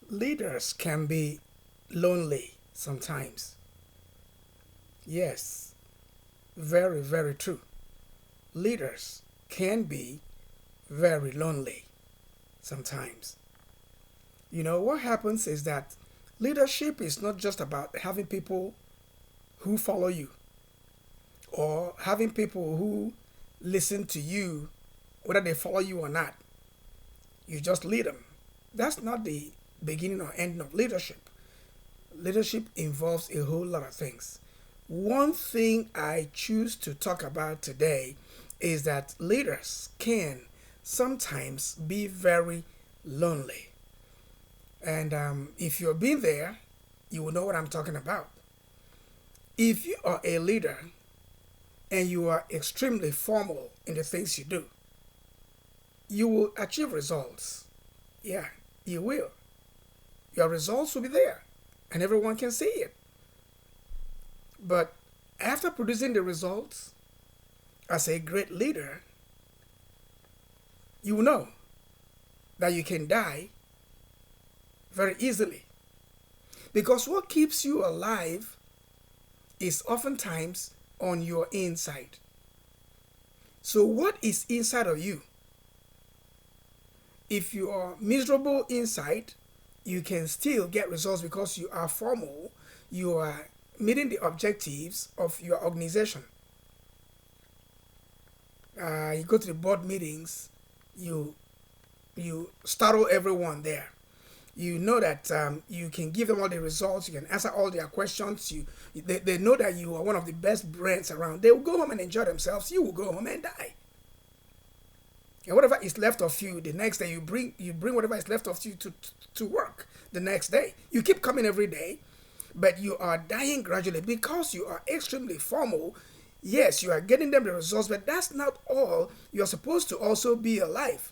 Leaders can be lonely sometimes. Yes, very, very true. Leaders can be very lonely sometimes. What happens is that leadership is not just about having people who follow you or having people who listen to you, whether they follow you or not. You just lead them. That's not the beginning or end of leadership. Leadership involves a whole lot of things. One thing I choose to talk about today is that leaders can sometimes be very lonely. And if you've been there, you will know what I'm talking about. If you are a leader and you are extremely formal in the things you do, you will achieve results. Yeah, you will. Your results will be there and everyone can see it. But after producing the results, as a great leader, you will know that you can die very easily. Because what keeps you alive is oftentimes on your inside. So, what is inside of you? If you are miserable inside, you can still get results because you are formal, you are meeting the objectives of your organization. You go to the board meetings, you you startle everyone there. You know that you can give them all the results, you can answer all their questions. They know that you are one of the best brains around. They will go home and enjoy themselves. You will go home and die. And whatever is left of you the next day, you bring whatever is left of you to work the next day. You keep coming every day, but you are dying gradually because you are extremely formal. Yes, you are getting them the results, but that's not all. You are supposed to also be alive.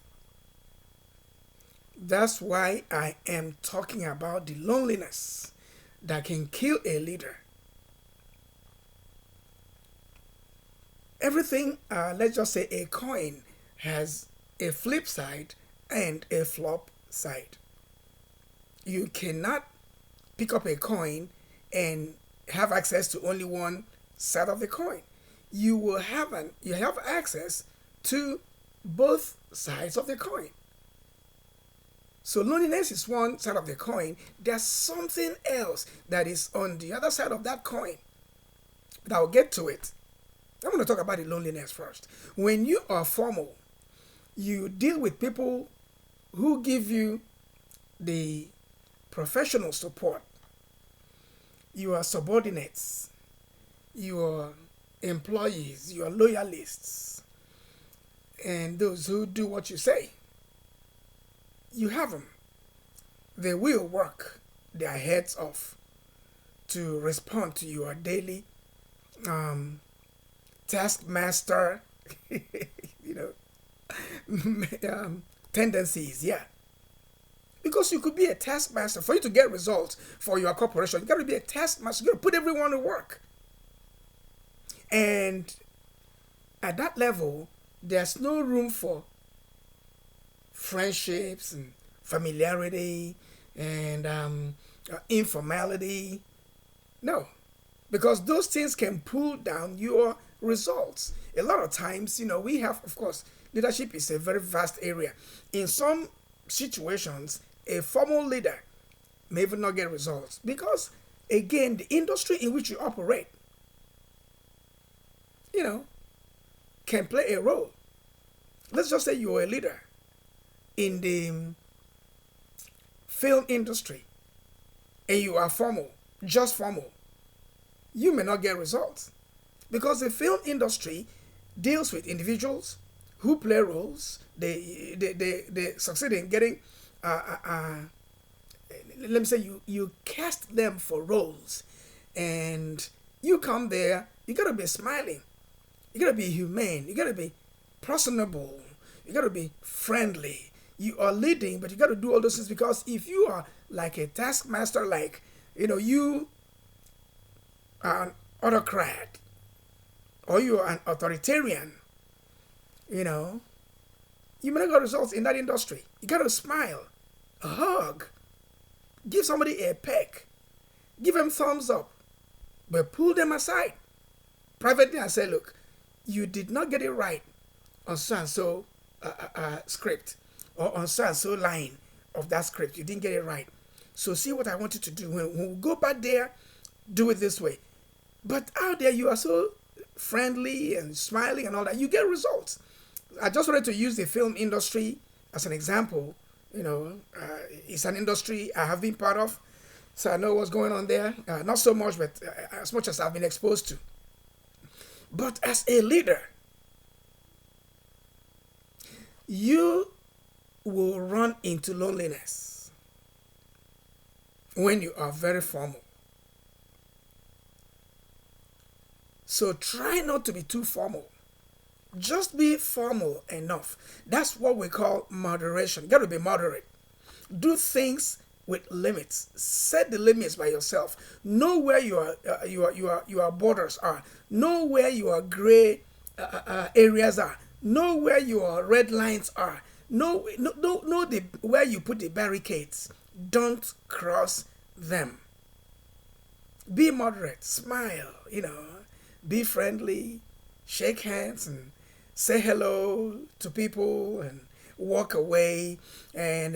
That's why I am talking about the loneliness that can kill a leader. Everything, let's just say a coin, has a flip side and a flop side. You cannot pick up a coin and have access to only one side of the coin. You have access to both sides of the coin. So loneliness is one side of the coin. There's something else that is on the other side of that coin. But I'll get to it. I'm going to talk about the loneliness first. When you are formal, you deal with people who give you the professional support. Your subordinates, your employees, your loyalists, and those who do what you say. You have them. They will work their heads off to respond to your daily um, taskmaster, you know, tendencies. Yeah, because you could be a taskmaster for you to get results for your corporation. You got to be a taskmaster. You got to put everyone to work, and at that level, there's no room for friendships and familiarity and informality. No, because those things can pull down your results. A lot of times, we have, of course, leadership is a very vast area. In some situations, a formal leader may even not get results because, again, the industry in which you operate, you know, can play a role. Let's just say you're a leader in the film industry and you are formal, just formal. You may not get results because the film industry deals with individuals who play roles. They succeed in getting let me say you cast them for roles, and you come there, you gotta be smiling, you gotta be humane, you gotta be personable, you gotta be friendly. You are leading, but you gotta do all those things because if you are like a taskmaster, like you are an autocrat or you are an authoritarian, you know, you may not get results in that industry. You gotta smile, a hug, Give somebody a peck. Give them thumbs up. But pull them aside privately and say, look, you did not get it right on so and so script, or on so and so line of that script. You didn't get it right. So see what I want you to do. When we go back there, do it this way. But out there, you are so friendly and smiling and all that. You get results. I just wanted to use the film industry as an example. It's an industry I have been part of, so I know what's going on there. Not so much, but as much as I've been exposed to. But as a leader, you will run into loneliness when you are very formal. So try not to be too formal. Just be formal enough. That's what we call moderation. You got to be moderate. Do things with limits. Set the limits by yourself. Know where your borders are. Know where your gray areas are. Know where your red lines are. Know where you put the barricades. Don't cross them. Be moderate. Smile. Be friendly. Shake hands and say hello to people and walk away, and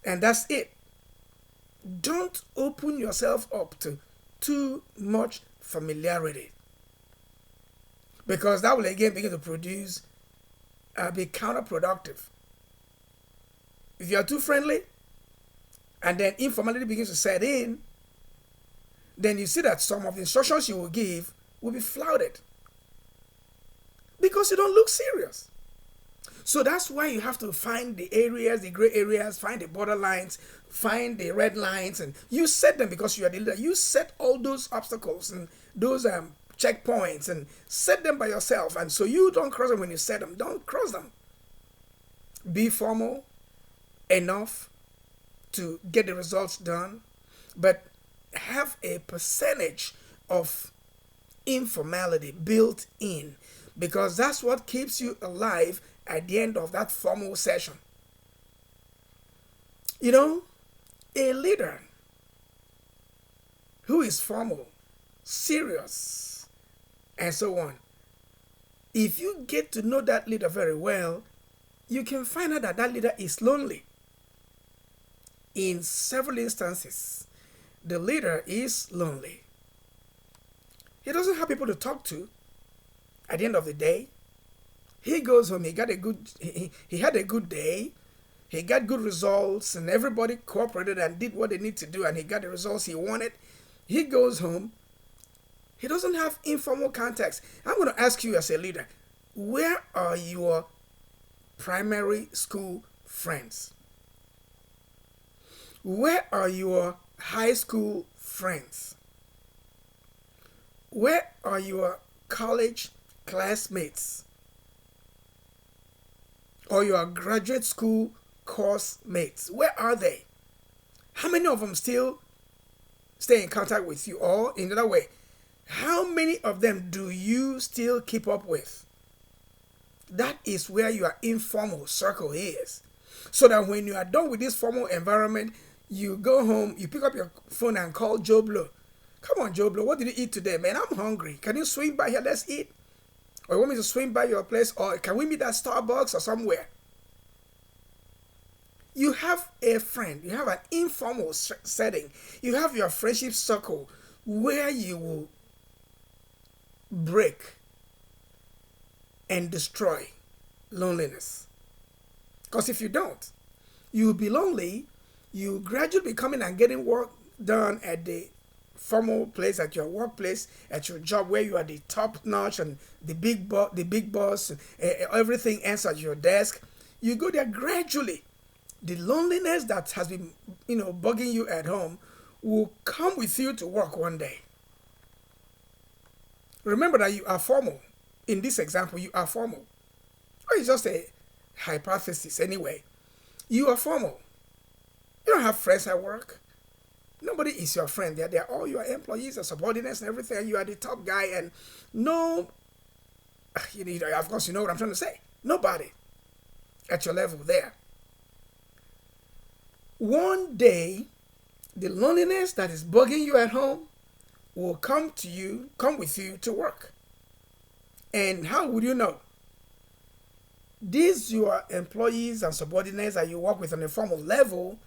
that's it. Don't open yourself up to too much familiarity, because that will again begin to be counterproductive. If you are too friendly and then informality begins to set in, then you see that some of the instructions you will give will be flouted because you don't look serious. So that's why you have to find the areas, the gray areas, find the borderlines, find the red lines, and you set them because you are the leader. You set all those obstacles and those checkpoints and set them by yourself. And so you don't cross them when you set them. Don't cross them. Be formal enough to get the results done, but have a percentage of informality built in, because that's what keeps you alive at the end of that formal session. A leader who is formal, serious, and so on, if you get to know that leader very well, you can find out that that leader is lonely. In several instances, the leader is lonely. He doesn't have people to talk to at the end of the day. He goes home, he had a good day, he got good results, and everybody cooperated and did what they need to do, and he got the results he wanted. He goes home. He doesn't have informal contacts. I'm going to ask you as a leader, where are your primary school friends? Where are your high school friends? Where are your college classmates? Or your graduate school course mates? Where are they? How many of them still stay in contact with you? Or in another way, how many of them do you still keep up with? That is where your informal circle is. So that when you are done with this formal environment, you go home, you pick up your phone and call Joe Blow. Come on, Joe Blow, what did you eat today? Man, I'm hungry. Can you swing by here? Let's eat. Or you want me to swing by your place? Or can we meet at Starbucks or somewhere? You have a friend. You have an informal setting. You have your friendship circle where you will break and destroy loneliness. Because if you don't, you'll be lonely. You gradually be coming and getting work done at the formal place, at your workplace, at your job, where you are the top notch and the big boss, everything ends at your desk. You go there gradually. The loneliness that has been, bugging you at home will come with you to work one day. Remember that you are formal. In this example, you are formal. Or it's just a hypothesis anyway. You are formal. You don't have friends at work. Nobody is your friend. They're all your employees and subordinates and everything. And you are the top guy, and no, of course, you know what I'm trying to say. Nobody at your level there. One day, the loneliness that is bugging you at home will come with you to work. And how would you know? These your employees and subordinates that you work with on a formal level,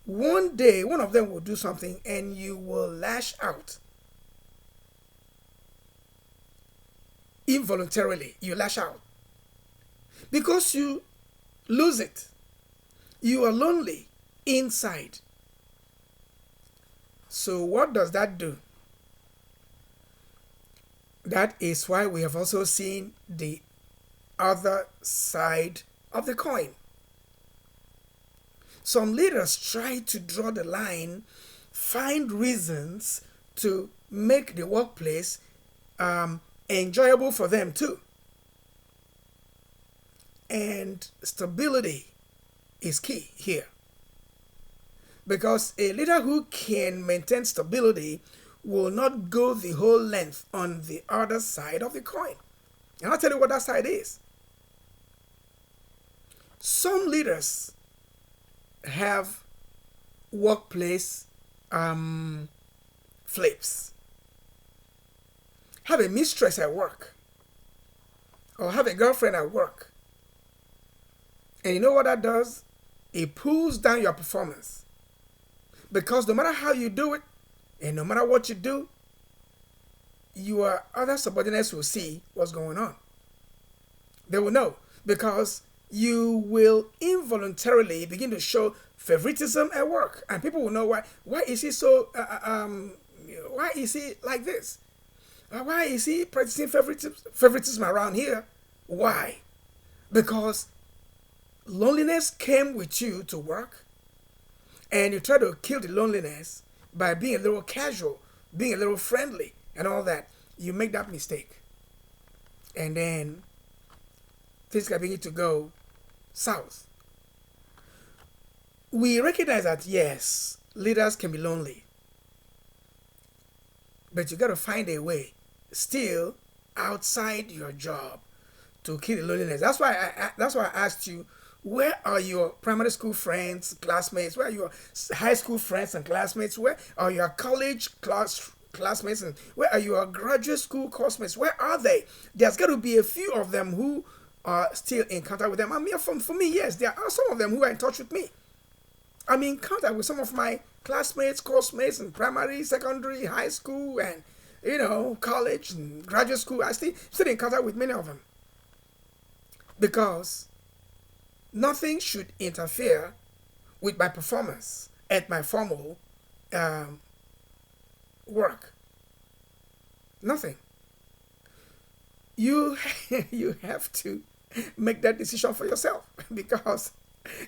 one day one of them will do something and you will lash out. Involuntarily, you lash out because you lose it. You are lonely inside. So, what does that do? That is why we have also seen the other side of the coin. Some leaders try to draw the line, find reasons to make the workplace enjoyable for them too. And stability is key here. Because a leader who can maintain stability will not go the whole length on the other side of the coin. And I'll tell you what that side is. Some leaders have workplace flips. Have a mistress at work or have a girlfriend at work. And you know what that does? It pulls down your performance. Because no matter how you do it, and no matter what you do, your other subordinates will see what's going on. They will know because you will involuntarily begin to show favoritism at work, and people will know why. Why is he so? Why is he like this? Why is he practicing favoritism around here? Why? Because loneliness came with you to work, and you try to kill the loneliness by being a little casual, being a little friendly, and all that. You make that mistake. And then things can begin to go south. We recognize that, yes, leaders can be lonely. But you got to find a way, still outside your job, to kill the loneliness. That's why I asked you, where are your primary school friends, classmates? Where are your high school friends and classmates? Where are your college classmates? And where are your graduate school classmates? Where are they? There's got to be a few of them who are still in contact with them. I mean, for me, yes, there are some of them who are in touch with me. I'm in contact with some of my classmates, course-mates in primary, secondary, high school, and college and graduate school. I still in contact with many of them. Because nothing should interfere with my performance at my formal work. Nothing. You you have to make that decision for yourself because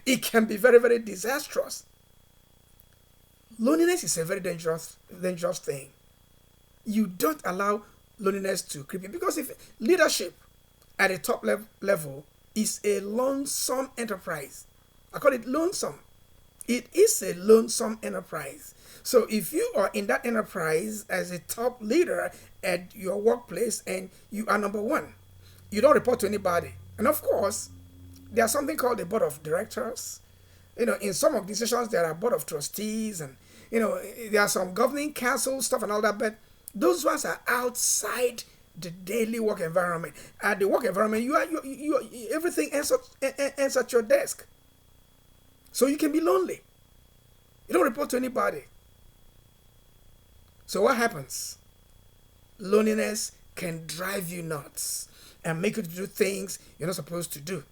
it can be very, very disastrous. Loneliness is a very dangerous thing. You don't allow loneliness to creep in because if leadership at a top level is a lonesome enterprise. I call it lonesome. It is a lonesome enterprise. So if you are in that enterprise as a top leader at your workplace and you are number one, you don't report to anybody. And of course, there's something called the board of directors. In some organizations there are board of trustees and there are some governing council stuff and all that, but those ones are outside the daily work environment. At the work environment, you everything ends at your desk. So you can be lonely. You don't report to anybody. So what happens? Loneliness can drive you nuts and make you do things you're not supposed to do.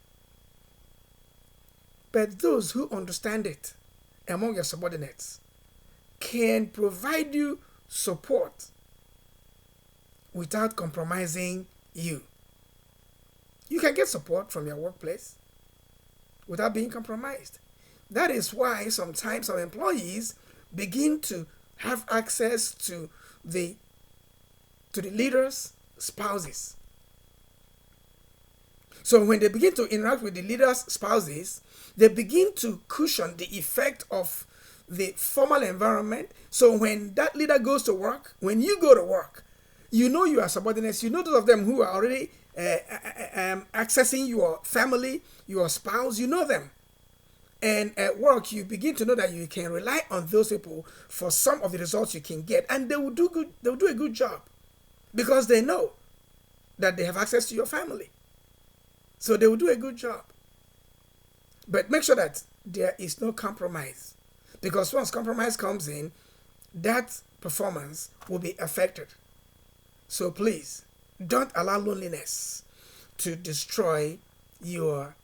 But those who understand it among your subordinates can provide you support without compromising you. You can get support from your workplace without being compromised. That is why sometimes some employees begin to have access to the leaders' spouses. So when they begin to interact with the leaders' spouses, they begin to cushion the effect of the formal environment. So when that leader goes to work, when you go to work, you are subordinates, those of them who are already accessing your family, your spouse, them. And at work, you begin to know that you can rely on those people for some of the results you can get, and they will do good. They will do a good job because they know that they have access to your family. So they will do a good job. But make sure that there is no compromise, because once compromise comes in, that performance will be affected. So please don't allow loneliness to destroy your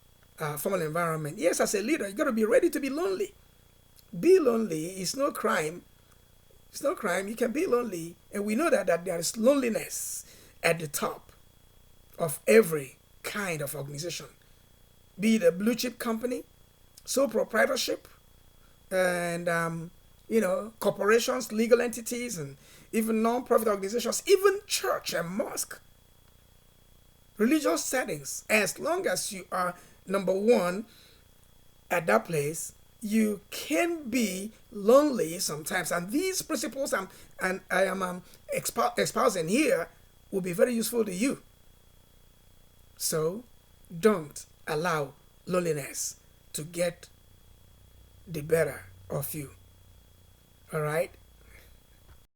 formal environment. Yes, as a leader, you got to be ready to be lonely. Be lonely. It's no crime. It's no crime. You can be lonely, and we know that there is loneliness at the top of every kind of organization, be it a blue chip company, sole proprietorship, and corporations, legal entities, and even non-profit organizations, even church and mosque, religious settings. As long as you are number one at that place, you can be lonely sometimes. And these principles I am espousing here will be very useful to you. So don't allow loneliness to get the better of you. All right?